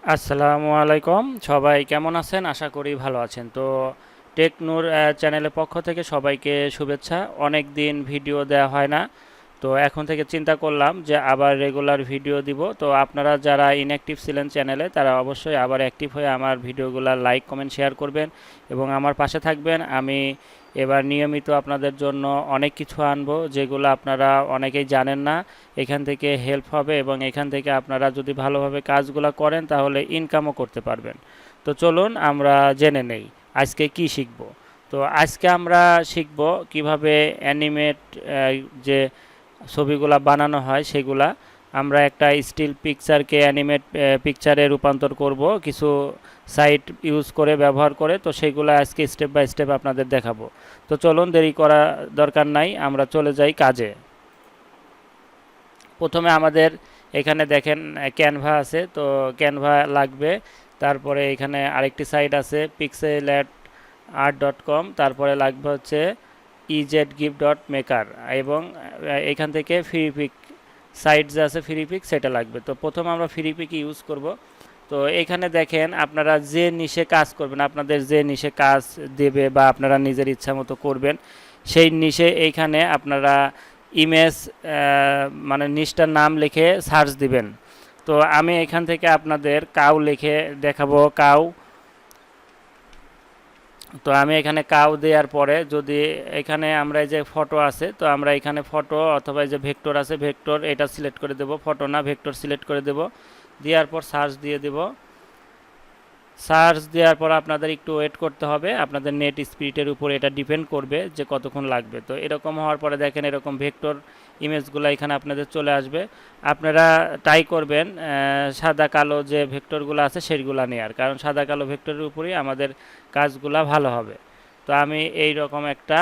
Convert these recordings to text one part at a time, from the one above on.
আসসালামু আলাইকুম, সবাই কেমন আছেন? আশা করি ভালো আছেন। তো টেকনুর চ্যানেলের পক্ষ থেকে সবাইকে শুভেচ্ছা। অনেক দিন ভিডিও দেওয়া হয় না, তো এখন থেকে চিন্তা করলাম যে আবার রেগুলার ভিডিও দিব। তো আপনারা যারা ইনঅ্যাক্টিভ ছিলেন চ্যানেলে, তারা অবশ্যই আবার অ্যাক্টিভ হয়ে আমার ভিডিওগুলো লাইক কমেন্ট শেয়ার করবেন এবং আমার পাশে থাকবেন। আমি এবার নিয়মিত আপনাদের জন্য অনেক কিছু আনবো, যেগুলো আপনারা অনেকেই জানেন না। এখান থেকে হেল্প হবে এবং এখান থেকে আপনারা যদি ভালোভাবে কাজগুলো করেন তাহলে ইনকামও করতে পারবেন। তো চলুন আমরা জেনে নেই আজকে কি শিখব। তো আজকে আমরা শিখব কিভাবে অ্যানিমেট যে ছবিগুলা বানানো হয় সেগুলা আমরা একটা স্টিল পিকচারকে অ্যানিমেট পিকচারে রূপান্তর করব কিছু সাইট ইউজ করে, ব্যবহার করে। তো সেগুলো আজকে স্টেপ বাই স্টেপ আপনাদের দেখাবো। তো চলুন, দেরি করা দরকার নাই, আমরা চলে যাই কাজে। প্রথমে আমাদের এখানে দেখেন ক্যানভা আছে, তো ক্যানভা লাগবে। তারপরে এখানে আরেকটি সাইট আছে pixelat.art.com, তারপরে লাগবে হচ্ছে ezgif.maker, এবং এখান থেকে ফ্রি পিক সাইট যে আছে ফ্রি পিক সেটা লাগবে। তো প্রথম আমরা ফ্রি পিক ইউজ করব। তো এখানে দেখেন আপনারা যে নিশে কাজ করবেন, আপনাদের যে নিশে কাজ দেবে বা আপনারা নিজের ইচ্ছা মতো করবেন, সেই নিশে এইখানে আপনারা ইমেজ মানে নিশটার নাম লিখে সার্চ দিবেন। তো আমি এখান থেকে আপনাদের কাউ লিখে দেখাবো, কাউ। তো আমি এখানে কাউ দেওয়ার পরে যদি এখানে আমরা এই যে ফটো আছে, তো আমরা এখানে ফটো অথবা এই যে ভেক্টর আছে, ভেক্টর এটা সিলেক্ট করে দেব, ফটো না ভেক্টর সিলেক্ট করে দেব। দেওয়ার পর সার্চ দিয়ে দেব। সার্চ দেওয়ার পর আপনাদের একটু ওয়েট করতে হবে, আপনাদের নেট স্পিডের উপর এটা ডিপেন্ড করবে যে কতক্ষণ লাগবে। তো এরকম হওয়ার পরে দেখেন এরকম ভেক্টর ইমেজগুলো এখানে আপনাদের চলে আসবে। আপনারা ট্রাই করবেন সাদা কালো যে ভেক্টরগুলো আছে সেগুলো নেওয়ার, কারণ সাদা কালো ভেক্টরের উপরেই আমাদের কাজগুলো ভালো হবে। তো আমি এই রকম একটা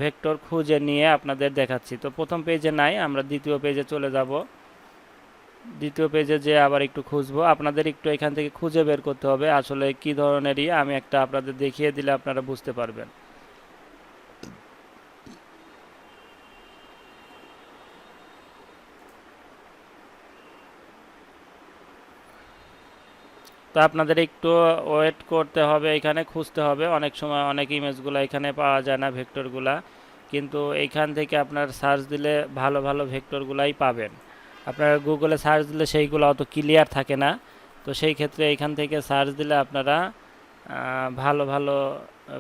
ভেক্টর খুঁজে নিয়ে আপনাদের দেখাচ্ছি। তো প্রথম পেজে নাই, আমরা দ্বিতীয় পেজে চলে যাব। দ্বিতীয় পেজে যে আবার একটু খুঁজবো, আপনাদের একটু এখান থেকে খুঁজে বের করতে হবে আসলে কি ধরনেরই। আমি একটা আপনাদের দেখিয়ে দিলে আপনারা বুঝতে পারবেন। তো আপনাদের একটু ওয়েট করতে হবে, এখানে খুঁজতে হবে। অনেক সময় অনেক ইমেজগুলো এখানে পাওয়া যায় না, ভেক্টরগুলা, কিন্তু এইখান থেকে আপনার সার্চ দিলে ভালো ভালো ভেক্টরগুলাই পাবেন। আপনারা গুগলে সার্চ দিলে সেইগুলো অত ক্লিয়ার থাকে না, তো সেই ক্ষেত্রে এইখান থেকে সার্চ দিলে আপনারা ভালো ভালো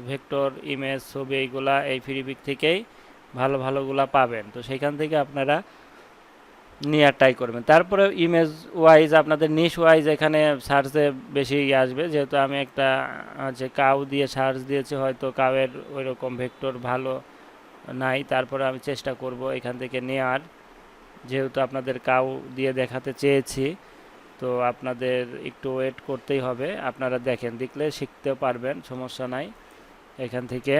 ভেক্টর ইমেজ ছবি এইগুলা এই ফ্রিপিক থেকেই ভালো ভালোগুলা পাবেন। তো সেইখান থেকে আপনারা নিয়ে ট্রাই করবেন। তারপরে ইমেজ ওয়াইজ আপনাদের নিশ ওয়াইজ এখানে সার্চে বেশি আসবে, যেহেতু আমি একটা যে কাউ দিয়ে সার্চ দিয়েছি, হয়তো কাউয়ের ওই রকম ভেক্টর ভালো নাই। তারপরে আমি চেষ্টা করব এখান থেকে নেওয়ার, যেহেতু আপনাদের কাউ দিয়ে দেখাতে চেয়েছি। তো আপনাদের একটু ওয়েট করতেই হবে, আপনারা দেখেন, দেখলে শিখতেও পারবেন, সমস্যা নাই এখান থেকে।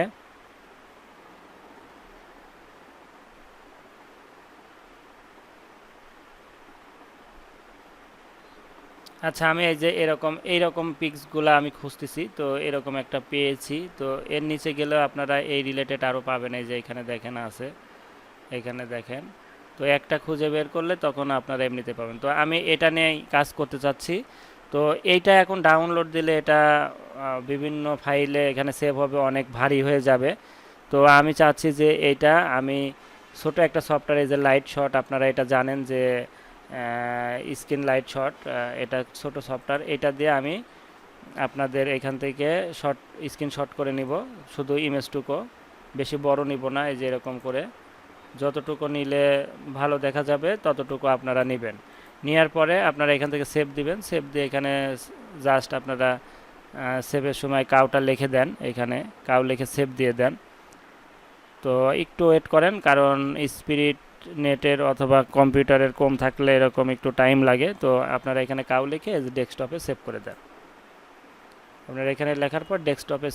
আচ্ছা, আমি এই যে এরকম এইরকম পিক্সগুলো আমি খুঁজতেছি, তো এরকম একটা পেয়েছি। তো এর নিচে গেলেও আপনারা এই রিলেটেড আরও পাবেন। এই যে এখানে দেখেন আছে, এখানে দেখেন। তো একটা খুঁজে বের করলে তখন আপনারা এমনিতে পাবেন। তো আমি এটা নিয়ে কাজ করতে চাচ্ছি। তো এইটা এখন ডাউনলোড দিলে এটা বিভিন্ন ফাইলে এখানে সেভ হবে, অনেক ভারী হয়ে যাবে। তো আমি চাচ্ছি যে এইটা আমি ছোট একটা সফটওয়্যার, এই যে লাইট শট, আপনারা এটা জানেন যে স্ক্রিন লাইট শট, এটা ছোট সফটওয়্যার, এটা দিয়ে আমি আপনাদের এখান থেকে শর্ট স্ক্রিনশট করে নিব, শুধু ইমেজটুকু, বেশি বড় নিব না। এই যে এরকম করে যতটুকু নিলে ভালো দেখা যাবে ততটুকু আপনারা নেবেন। নেওয়ার পরে আপনারা এখান থেকে সেভ দিবেন। সেভ দিয়ে এখানে জাস্ট আপনারা সেভের সময় কাউটা লিখে দেন, এখানে কাউ লিখে সেভ দিয়ে দেন। তো একটু ওয়েট করেন, কারণ স্পিরিট নেটের অথবা কম্পিউটারের কম থাকলে এরকম একটু টাইম লাগে। তো আপনারা এখানে কাউ লিখে ডেস্কটপে সেভ করে দেন। আপনারা এখানে লেখার পর ডেস্কটপে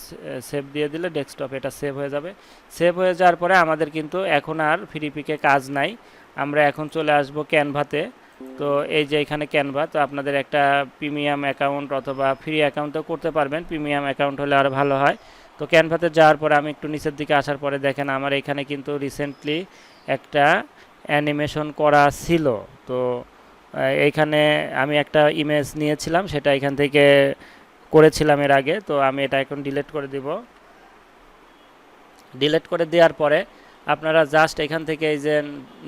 সেভ দিয়ে দিলে ডেস্কটপে এটা সেভ হয়ে যাবে। সেভ হয়ে যাওয়ার পরে আমাদের কিন্তু এখন আর ফ্রিপিকে কাজ নাই, আমরা এখন চলে আসব ক্যানভাতে। তো এই যে এখানে ক্যানভা, তো আপনাদের একটা প্রিমিয়াম অ্যাকাউন্ট অথবা ফ্রি অ্যাকাউন্টও করতে পারবেন, প্রিমিয়াম অ্যাকাউন্ট হলে আরও ভালো হয়। তো ক্যানভাতে যাওয়ার পরে আমি একটু নিচের দিকে আসার পরে দেখেন আমার এখানে কিন্তু রিসেন্টলি একটা অ্যানিমেশন করা ছিল। তো এইখানে আমি একটা ইমেজ নিয়েছিলাম, সেটা এখান থেকে করেছিলাম এর আগে, তো আমি এটা এখন ডিলিট করে দিব। ডিলিট করে দেওয়ার পরে আপনারা জাস্ট এখান থেকে এই যে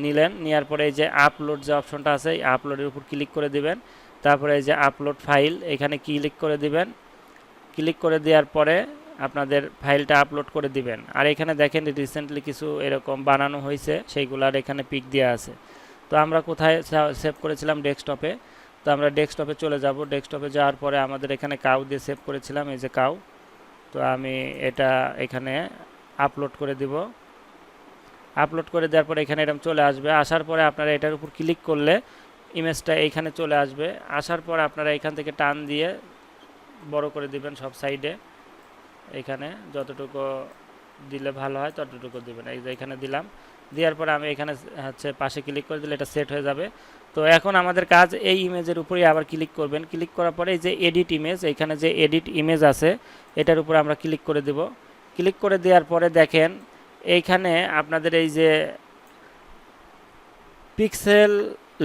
নিলেন, নেওয়ার পরে এই যে আপলোড যে অপশনটা আছে, এই আপলোডের উপর ক্লিক করে দিবেন। তারপরে এই যে আপলোড ফাইল, এখানে ক্লিক করে দিবেন। ক্লিক করে দেওয়ার পরে আপনাদের ফাইলটা আপলোড করে দিবেন। আর এখানে দেখেন রিসেন্টলি কিছু এরকম বানানো হয়েছে, সেইগুলার এখানে পিক দেওয়া আছে। তো আমরা কোথায় সেভ করেছিলাম? ডেস্কটপে। তো আমরা ডেস্কটপে চলে যাব। ডেস্কটপে যাওয়ার পরে আমাদের এখানে কাউ দিয়ে সেভ করেছিলাম, এই যে কাউ। তো আমি এটা এখানে আপলোড করে দিব। আপলোড করে দেওয়ার পরে এখানে এরকম চলে আসবে। আসার পরে আপনারা এটার উপর ক্লিক করলে ইমেজটা এইখানে চলে আসবে। আসার পর আপনারা এখান থেকে টান দিয়ে বড় করে দিবেন সব সাইডে। এখানে যতটুকু দিলে ভালো হয় ততটুকু দিবেন। এই যে এখানে দিলাম। দেওয়ার পরে আমি এখানে হচ্ছে পাশে ক্লিক করে দিলে এটা সেট হয়ে যাবে। তো এখন আমাদের কাজ এই ইমেজের উপরেই আবার ক্লিক করবেন। ক্লিক করার পরে এই যে এডিট ইমেজ, এখানে যে এডিট ইমেজ আছে এটার উপরে আমরা ক্লিক করে দেব। ক্লিক করে দেওয়ার পরে দেখেন এইখানে আপনাদের এই যে পিক্সেল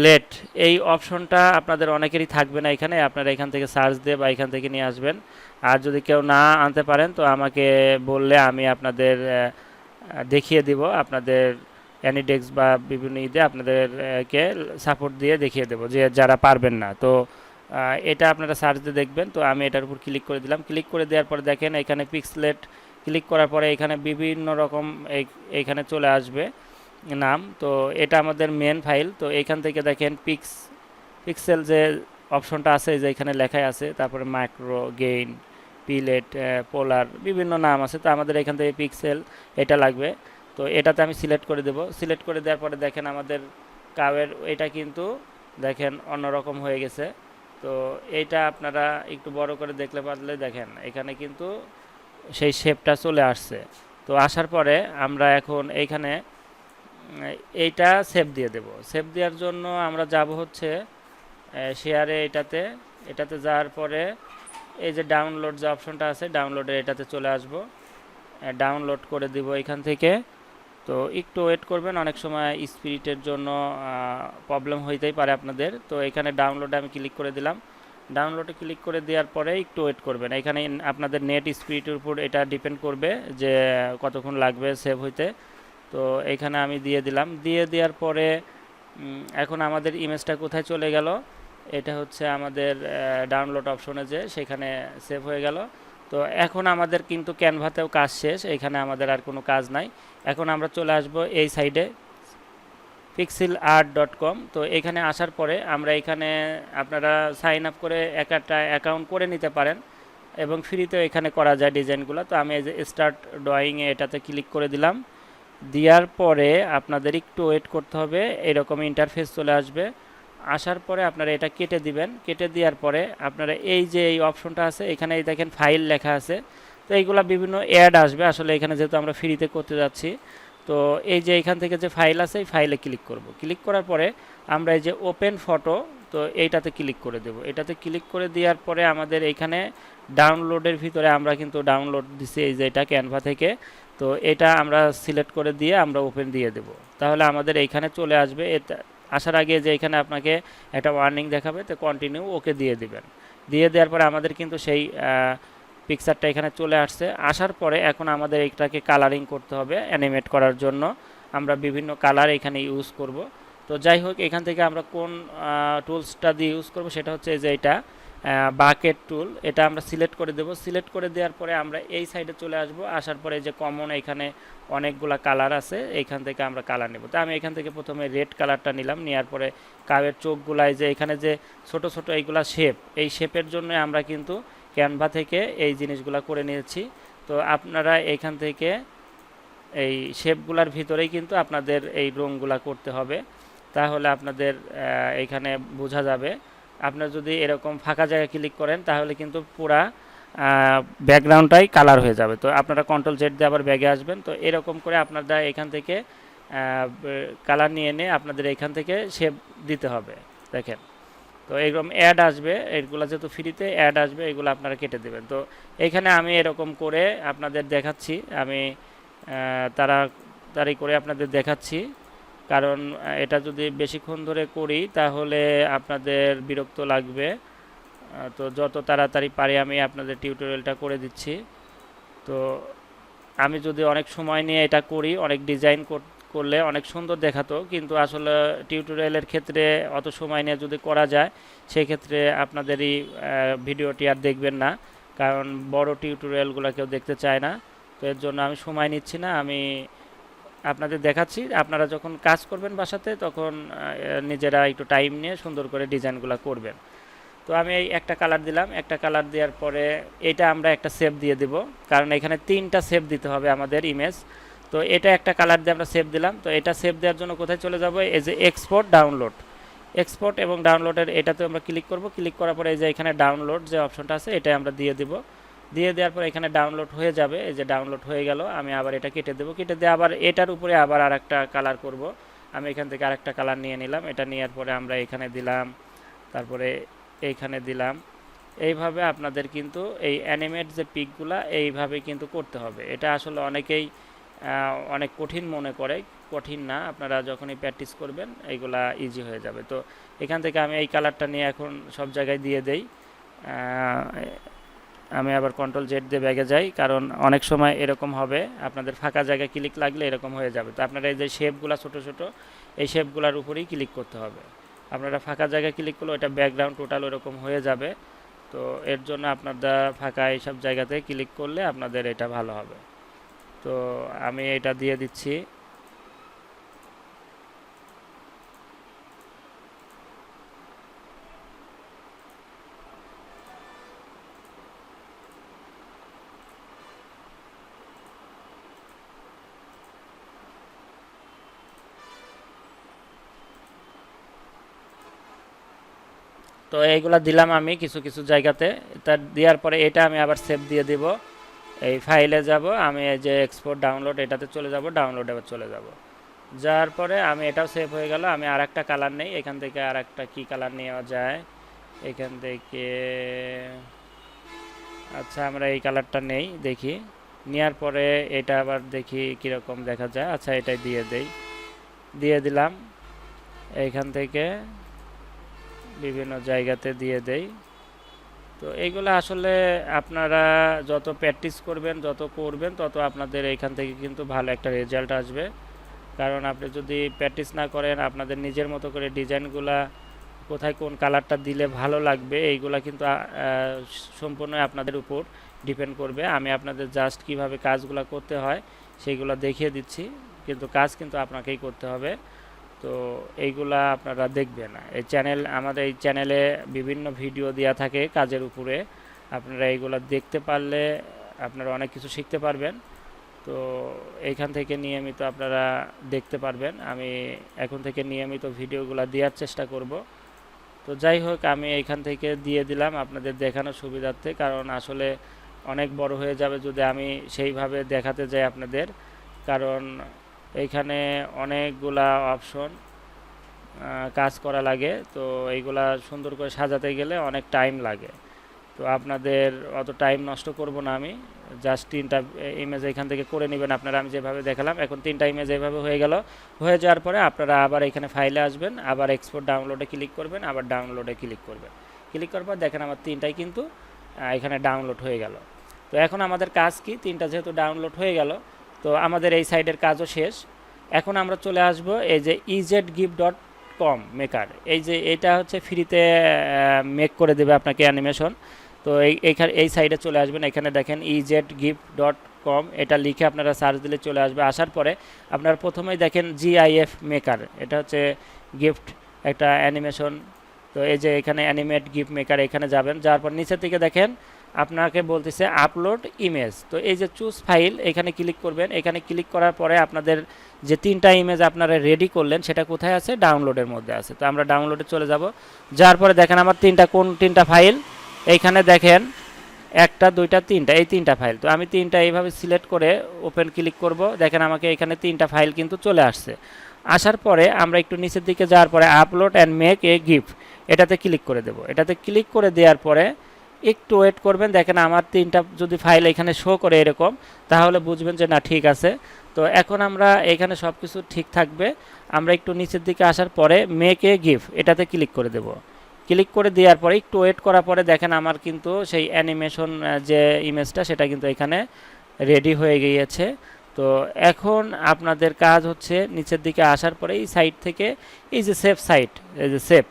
লেট এই অপশনটা আপনাদের অনেকেরই থাকবে না এখানে। আপনারা এখান থেকে সার্চ দিয়ে বা এখান থেকে নিয়ে আসবেন। আর যদি কেউ না আনতে পারেন তো আমাকে বললে আমি আপনাদের দেখিয়ে দিব। আপনাদের অ্যানিডেক্স বা বিভিন্ন ঈদে আপনাদেরকে সাপোর্ট দিয়ে দেখিয়ে দেবো যে যারা পারবেন না। তো এটা আপনারা সার্চ দিয়ে দেখবেন। তো আমি এটার উপর ক্লিক করে দিলাম। ক্লিক করে দেওয়ার পরে দেখেন এখানে পিক্সেলেট ক্লিক করার পরে এখানে বিভিন্ন রকম এইখানে চলে আসবে নাম। তো এটা আমাদের মেন ফাইল। তো এখান থেকে দেখেন পিক্সেল যে অপশনটা আছে যে এখানে লেখাই আছে, তারপরে মাইক্রো, গেইন, পিলেট, পোলার, বিভিন্ন নাম আছে। তো আমাদের এখান থেকে পিক্সেল এটা লাগবে। তো এটাতে আমি সিলেক্ট করে দেব। সিলেক্ট করে দেওয়ার পরে দেখেন আমাদের কাওয়ের এটা কিন্তু দেখেন অন্যরকম হয়ে গেছে। তো এইটা আপনারা একটু বড় করে দেখলে পারলে দেখেন এখানে কিন্তু সেই শেপটা চলে আসছে। তো আসার পরে আমরা এখন এইখানে এইটা সেভ দিয়ে দেব। সেভ দেওয়ার জন্য আমরা যাব হচ্ছে শেয়ারে, এটাতে এটাতে যাওয়ার পরে এই যে ডাউনলোড যে অপশনটা আছে ডাউনলোডের এটাতে চলে আসব। ডাউনলোড করে দিব এখান থেকে। তো একটু ওয়েট করবেন, অনেক সময় স্পিরিটের জন্য প্রবলেম হইতেই পারে আপনাদের। তো এখানে ডাউনলোডে আমি ক্লিক করে দিলাম। ডাউনলোডে ক্লিক করে দেওয়ার পরে একটু ওয়েট করবেন। এখানে আপনাদের নেট স্পিরিটের উপর এটা ডিপেন্ড করবে যে কতক্ষণ লাগবে সেভ হইতে। তো এখানে আমি দিয়ে দিলাম। দিয়ে দেওয়ার পরে এখন আমাদের ইমেজটা কোথায় চলে গেল? এটা হচ্ছে আমাদের ডাউনলোড অপশনে যে সেখানে সেভ হয়ে গেল। তো এখন আমাদের কিন্তু ক্যানভাতেও কাজ শেষ, এখানে আমাদের আর কোনো কাজ নাই। এখন আমরা চলে আসব এই সাইডে pixelart.com। তো এখানে আসার পরে আমরা এখানে আপনারা সাইন আপ করে একটা অ্যাকাউন্ট করে নিতে পারেন এবং ফ্রিতেও এখানে করা যায় ডিজাইনগুলো। তো আমি এই যে স্টার্ট ড্রয়িংয়ে এটাতে ক্লিক করে দিলাম। দেওয়ার পরে আপনাদের একটু ওয়েট করতে হবে, এরকম ইন্টারফেস চলে আসবে। আসার পরে আপনারা এটা কেটে দিবেন। কেটে দেওয়ার পরে আপনারা এই যে এই অপশনটা আছে এখানে এই দেখেন ফাইল লেখা আছে। তো এইগুলা বিভিন্ন অ্যাড আসবে, আসলে এখানে যেহেতু আমরা ফ্রিতে করতে যাচ্ছি। তো এই যে এখান থেকে যে ফাইল আছে এই ফাইলে ক্লিক করব। ক্লিক করার পরে আমরা এই যে ওপেন ফটো, তো এইটাতে ক্লিক করে দেব। এটাতে ক্লিক করে দেওয়ার পরে আমাদের এইখানে ডাউনলোডের ভিতরে আমরা কিন্তু ডাউনলোড দিছি এই যে এটা ক্যানভা থেকে। তো এটা আমরা সিলেক্ট করে দিয়ে আমরা ওপেন দিয়ে দেব। তাহলে আমাদের এইখানে চলে আসবে। এটা আসার আগে যে এখানে আপনাকে একটা ওয়ার্নিং দেখাবে, তো কন্টিনিউ ওকে দিয়ে দিবেন। দিয়ে দেওয়ার পরে আমাদের কিন্তু সেই পিকচারটা এখানে চলে আসছে। আসার পরে এখন আমাদের এইটাকে কালারিং করতে হবে। অ্যানিমেট করার জন্য আমরা বিভিন্ন কালার এখানে ইউজ করব। তো যাই হোক এখান থেকে আমরা কোন টুলসটা দিয়ে ইউজ করব সেটা হচ্ছে যে এটা বাকেট টুল। এটা আমরা সিলেক্ট করে দেব। সিলেক্ট করে দেওয়ার পরে আমরা এই সাইডে চলে আসব। আসার পরে যে কমন এখানে অনেকগুলা কালার আছে, এইখান থেকে আমরা কালার নেব। তো আমি এখান থেকে প্রথমে রেড কালারটা নিলাম। নেওয়ার পরে কাবের চোখগুলায় যে এখানে যে ছোট ছোট এইগুলা শেপ, এই শেপের জন্য আমরা কিন্তু ক্যানভা থেকে এই জিনিসগুলা করে নিয়েছি। তো আপনারা এইখান থেকে এই শেপগুলার ভিতরেই কিন্তু আপনাদের এই রঙগুলা করতে হবে, তাহলে আপনাদের এইখানে বোঝা যাবে। আপনার যদি এরকম ফাঁকা জায়গায় ক্লিক করেন তাহলে কিন্তু পুরা ব্যাকগ্রাউন্ডটাই কালার হয়ে যাবে। তো আপনারা কন্ট্রোল জেড দিয়ে আবার ব্যাগে আসবেন। তো এরকম করে আপনারা এখান থেকে কালার নিয়ে এনে আপনাদের এখান থেকে শেপ দিতে হবে। দেখেন তো এরকম অ্যাড আসবে, এগুলো যেহেতু ফ্রিতে অ্যাড আসবে এগুলো আপনারা কেটে দেবেন। তো এখানে আমি এরকম করে আপনাদের দেখাচ্ছি, আমি তাড়াতাড়ি করে আপনাদের দেখাচ্ছি। কারণ এটা যদি বেশিক্ষণ ধরে করি তাহলে আপনাদের বিরক্ত লাগবে। তো যত তাড়াতাড়ি পারি আমি আপনাদের টিউটোরিয়ালটা করে দিচ্ছি। তো আমি যদি অনেক সময় নিয়ে এটা করি, অনেক ডিজাইন করলে অনেক সুন্দর দেখাতো, কিন্তু আসলে টিউটোরিয়ালের ক্ষেত্রে অত সময় নিয়ে যদি করা যায় সেক্ষেত্রে আপনাদেরই ভিডিওটি আর দেখবেন না, কারণ বড় টিউটোরিয়ালগুলো কেউ দেখতে চায় না। তো এর জন্য আমি সময় নিচ্ছি না, আমি আপনাদের দেখাচ্ছি। আপনারা যখন কাজ করবেন বাসাতে তখন নিজেরা একটু টাইম নিয়ে সুন্দর করে ডিজাইনগুলো করবেন। তো আমি এই একটা কালার দিলাম, একটা কালার দেওয়ার পরে এটা আমরা একটা সেভ দিয়ে দেব, কারণ এখানে 3টা সেভ দিতে হবে আমাদের ইমেজ। তো এটা একটা কালার দিয়ে আমরা সেভ দিলাম। তো এটা সেভ দেওয়ার জন্য কোথায় চলে যাব, এই যে এক্সপোর্ট ডাউনলোড, এক্সপোর্ট এবং ডাউনলোডের এটাতে আমরা ক্লিক করব। ক্লিক করার পরে এই যে এখানে ডাউনলোড যে অপশনটা আছে এটা আমরা দিয়ে দেব। দিয়ে দেওয়ার পরে এখানে ডাউনলোড হয়ে যাবে, এই যে ডাউনলোড হয়ে গেল। আমি আবার এটা কেটে দেবো, কেটে দিয়ে আবার এটার উপরে আবার আরেকটা কালার করব। আমি এখান থেকে আরেকটা কালার নিয়ে নিলাম, এটা নেওয়ার পরে আমরা এখানে দিলাম, তারপরে এইখানে দিলাম। এইভাবে আপনাদের কিন্তু এই অ্যানিমেট যে পিকগুলা এইভাবে কিন্তু করতে হবে। এটা আসলে অনেকেই অনেক কঠিন মনে করে, কঠিন না, আপনারা যখনই প্র্যাকটিস করবেন এইগুলা ইজি হয়ে যাবে। তো এখান থেকে আমি এই কালারটা নিয়ে এখন সব জায়গায় দিয়ে দেই। আমি আবার কন্ট্রোল জেড দিয়ে ব্যাগে যাই, কারণ অনেক সময় এরকম হবে আপনাদের ফাঁকা জায়গায় ক্লিক লাগলে এরকম হয়ে যাবে। তো আপনারা এই যে শেপগুলো ছোটো ছোটো এই শেপগুলোর উপরেই ক্লিক করতে হবে। আপনারা ফাঁকা জায়গায় ক্লিক করলে ওটা ব্যাকগ্রাউন্ড টোটাল ওরকম হয়ে যাবে। তো এর জন্য আপনারা ফাঁকা এইসব জায়গাতে ক্লিক করলে আপনাদের এটা ভালো হবে। তো আমি এটা দিয়ে দিচ্ছি। তো এইগুলা দিলাম আমি কিছু কিছু জায়গাতে। তা দেওয়ার পরে এটা আমি আবার সেভ দিয়ে দিব। এই ফাইলে যাব, আমি এই যে এক্সপোর্ট ডাউনলোড এটাতে চলে যাব, ডাউনলোড আবার চলে যাব। যাওয়ার পরে আমি এটাও সেভ হয়ে গেল। আমি আর একটা কালার নেই, এখান থেকে আর একটা কী কালার নেওয়া যায় এখান থেকে। আচ্ছা আমরা এই কালারটা নেই, দেখি নেওয়ার পরে এটা আবার দেখি কীরকম দেখা যায়। আচ্ছা এটাই দিয়ে দেই, দিয়ে দিলাম। এইখান থেকে বিভিন্ন জায়গাতে দিয়ে দেই। তো এইগুলো আসলে আপনারা যত প্র্যাকটিস করবেন, যত করবেন, তত আপনাদের এইখান থেকে কিন্তু ভালো একটা রেজাল্ট আসবে। কারণ আপনি যদি প্র্যাকটিস না করেন, আপনাদের নিজের মতো করে ডিজাইনগুলা কোথায় কোন কালারটা দিলে ভালো লাগবে এইগুলা কিন্তু সম্পূর্ণ আপনাদের উপর ডিপেন্ড করবে। আমি আপনাদের জাস্ট কিভাবে কাজগুলো করতে হয় সেইগুলো দেখিয়ে দিচ্ছি, কিন্তু কাজ কিন্তু আপনাকেই করতে হবে। তো এইগুলা আপনারা দেখবেন। এই আমাদের এই চ্যানেলে বিভিন্ন ভিডিও দেওয়া থাকে কাজের উপরে, আপনারা এইগুলা দেখতে পারলে আপনারা অনেক কিছু শিখতে পারবেন। তো এইখান থেকে নিয়মিত আপনারা দেখতে পারবেন। আমি এখন থেকে নিয়মিত ভিডিওগুলো দেওয়ার চেষ্টা করব। তো যাই হোক আমি এইখান থেকে দিয়ে দিলাম আপনাদের দেখানোর সুবিধার্থে, কারণ আসলে অনেক বড় হয়ে যাবে যদি আমি সেইভাবে দেখাতে যাই আপনাদের। কারণ এইখানে অনেকগুলা অপশন কাজ করা লাগে, তো এইগুলা সুন্দর করে সাজাতে গেলে অনেক টাইম লাগে। তো আপনাদের অত টাইম নষ্ট করব না, আমি জাস্ট 3টা ইমেজ এখান থেকে করে নেবেন আপনারা। আমি যেভাবে দেখালাম এখন 3টা ইমেজ এইভাবে হয়ে গেল। হয়ে যাওয়ার পরে আপনারা আবার এখানে ফাইলে আসবেন, আবার এক্সপোর্ট ডাউনলোডে ক্লিক করবেন, আবার ডাউনলোডে ক্লিক করবেন। ক্লিক করার পর দেখেন আমার 3টাই কিন্তু এখানে ডাউনলোড হয়ে গেল। তো এখন আমাদের কাজ কি, 3টা যেহেতু ডাউনলোড হয়ে গেল, তো আমাদের এই সাইডের কাজও শেষ। এখন আমরা চলে আসব এই যে ezgif.com মেকার, এই যে এটা হচ্ছে ফ্রিতে মেক করে দেবে আপনাকে অ্যানিমেশন। তো এই সাইডে চলে আসবেন, এখানে দেখেন ezgif.com, এটা লিখে আপনারা সার্চ দিলে চলে আসবে। আসার পরে আপনারা প্রথমেই দেখেন GIF মেকার, এটা হচ্ছে গিফট একটা অ্যানিমেশন। তো এই যে এখানে অ্যানিমেট গিফ মেকার, এখানে যাবেন। যাওয়ার পর নিচের দিকে দেখেন আপনাকে বলতেছে আপলোড ইমেজ। তো এই যে চুজ ফাইল এখানে ক্লিক করবেন। এখানে ক্লিক করার পরে আপনাদের যে 3টা ইমেজ আপনারা রেডি করলেন সেটা কোথায় আছে, ডাউনলোডের মধ্যে আছে। তো আমরা ডাউনলোডে চলে যাব। যাওয়ার পরে দেখেন আমার 3টা ফাইল এইখানে দেখেন, 1টা 2টা 3টা, এই 3টা ফাইল। তো আমি 3টা এইভাবে সিলেক্ট করে ওপেন ক্লিক করব। দেখেন আমাকে এখানে 3টা ফাইল কিন্তু চলে আসছে। আসার পরে আমরা একটু নিচের দিকে যাওয়ার পরে upload and make a GIF, এটাতে ক্লিক করে দেব। এটাতে ক্লিক করে দেওয়ার পরে একটু ওয়েট করবেন। দেখেন আমার 3টা যদি ফাইল এখানে শো করে এরকম, তাহলে বুঝবেন যে না ঠিক আছে। তো এখন আমরা এখানে সব কিছু ঠিক থাকবে। আমরা একটু নিচের দিকে আসার পরে মেক এ গিফ এটাতে ক্লিক করে দেব। ক্লিক করে দেওয়ার পরে একটু ওয়েট করার পরে দেখেন আমার কিন্তু সেই অ্যানিমেশন যে ইমেজটা সেটা কিন্তু এখানে রেডি হয়ে গিয়েছে। তো এখন আপনাদের কাজ হচ্ছে নিচের দিকে আসার পরে এই সাইড থেকে এই যে সেভ সাইট, এই যে সেভ,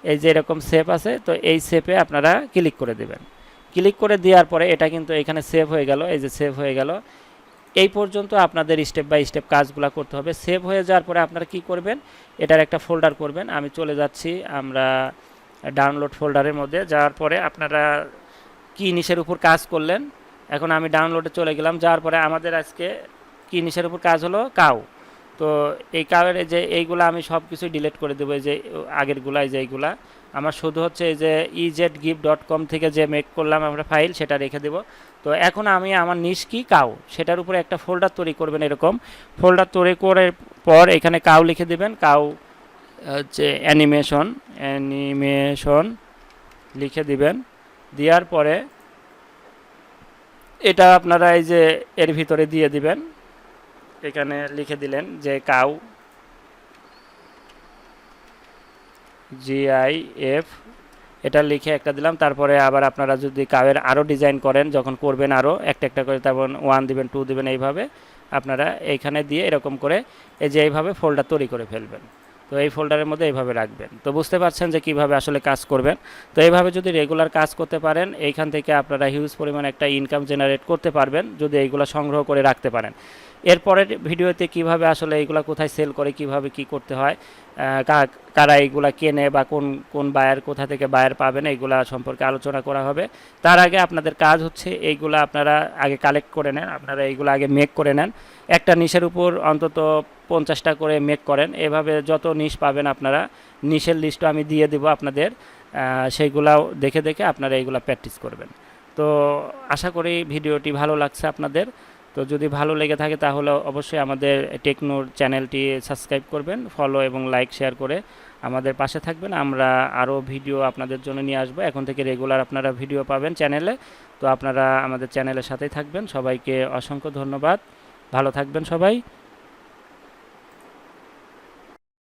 এই যে এরকম সেভ আছে, তো এই সেভে আপনারা ক্লিক করে দেবেন। ক্লিক করে দেওয়ার পরে এটা কিন্তু এখানে সেভ হয়ে গেল, এই যে সেভ হয়ে গেল। এই পর্যন্ত আপনাদের স্টেপ বাই স্টেপ কাজগুলো করতে হবে। সেভ হয়ে যাওয়ার পরে আপনারা কি করবেন, এটার একটা ফোল্ডার করবেন। আমি চলে যাচ্ছি আমরা ডাউনলোড ফোল্ডারের মধ্যে। যাওয়ার পরে আপনারা কি নিশের উপর কাজ করলেন, এখন আমি ডাউনলোডে চলে গেলাম। যাওয়ার পরে আমাদের আজকে কি নিশের উপর কাজ হলো, কাউ। তো এই কাউয়ের যে এইগুলো আমি সব কিছুই ডিলিট করে দেবো, এই যে আগেরগুলা, এই যে এইগুলা আমার শুধু হচ্ছে এই যে ezgif.com থেকে যে মেক করলাম আমরা ফাইল, সেটা রেখে দেব। তো এখন আমি আমার নিশ কি কাউ, সেটার উপরে একটা ফোল্ডার তৈরি করবেন। এরকম ফোল্ডার তৈরি করার পর এখানে কাউ লিখে দেবেন। কাউ হচ্ছে অ্যানিমেশন, অ্যানিমেশন লিখে দিবেন। দেওয়ার পরে এটা আপনারা এই যে এর ভিতরে দিয়ে দিবেন। এখানে লিখে দিলেন যে কাউ GIF, এটা লিখে একটা দিলাম। তারপরে আবার আপনারা যদি কাউয়ের আরও ডিজাইন করেন, যখন করবেন আরও একটা একটা করে, তারপর 1 দিবেন, 2 দিবেন, এইভাবে আপনারা এইখানে দিয়ে এরকম করে এই যে এইভাবে ফোল্ডার তৈরি করে ফেলবেন। তো এই ফোল্ডারের মধ্যে এইভাবে রাখবেন। তো বুঝতে পারছেন যে কিভাবে আসলে কাজ করবেন। তো এইভাবে যদি রেগুলার কাজ করতে পারেন, এইখান থেকে আপনারা হিউজ পরিমাণ একটা ইনকাম জেনারেট করতে পারবেন যদি এইগুলো সংগ্রহ করে রাখতে পারেন। এরপরের ভিডিওতে কিভাবে আসলে এইগুলা কোথায় সেল করে, কিভাবে কি করতে হয়, কারা এইগুলা কেনে বা কোন কোন বায়ার, কোথা থেকে বায়ার পাবেন, এইগুলা সম্পর্কে আলোচনা করা হবে। তার আগে আপনাদের কাজ হচ্ছে এইগুলা আপনারা আগে কালেক্ট করে নেন, আপনারা এইগুলো আগে মেক করে নেন। একটা নিশের উপর অন্তত 50টা করে মেক করেন। এভাবে যত নিশ পাবেন আপনারা, নিশের লিস্টও আমি দিয়ে দেবো আপনাদের, সেইগুলাও দেখে দেখে আপনারা এইগুলা প্র্যাকটিস করবেন। তো আশা করি ভিডিওটি ভালো লাগছে আপনাদের। তো যদি ভালো লেগে থাকে তাহলে অবশ্যই আমাদের টেকনোর চ্যানেলটি সাবস্ক্রাইব করবেন, ফলো এবং লাইক শেয়ার করে আমাদের পাশে থাকবেন। আমরা আরও ভিডিও আপনাদের জন্য নিয়ে আসবো। এখন থেকে রেগুলার আপনারা ভিডিও পাবেন চ্যানেলে। তো আপনারা আমাদের চ্যানেলের সাথেই থাকবেন। সবাইকে অসংখ্য ধন্যবাদ, ভালো থাকবেন সবাই।